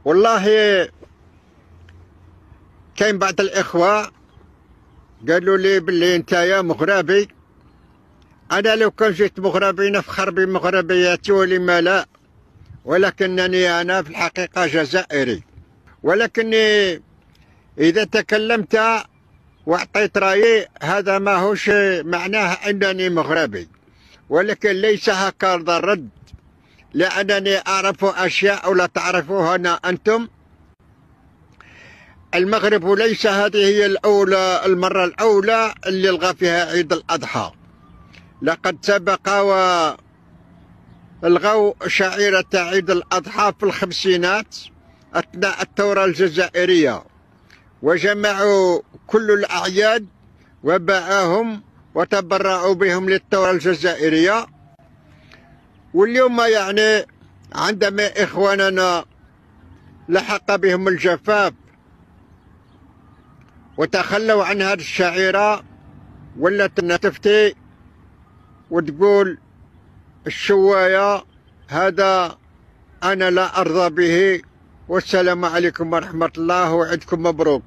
والله كاين بعض الإخوة قالوا لي باللي انت يا مغربي. أنا لو كان جيت مغربي نفخر بمغربيتي ولما لا، ولكنني أنا في الحقيقة جزائري. ولكني إذا تكلمت وأعطيت رأيي هذا ما هوش معناه أنني مغربي، ولكن ليس هكذا الرد، لأنني أعرف أشياء لا تعرفوها أنتم. المغرب ليس هذه هي المرة الأولى اللي ألغى فيها عيد الأضحى. لقد سبق وألغوا شعيرة عيد الأضحى في الخمسينات أثناء الثورة الجزائرية، وجمعوا كل الأعياد وباعوهم وتبرعوا بهم للثورة الجزائرية. واليوم يعني عندما إخواننا لحق بهم الجفاف وتخلوا عن هذه الشعيرة، ولت تفتي وتقول الشواية. هذا أنا لا أرضى به. والسلام عليكم ورحمة الله، وعيدكم مبروك.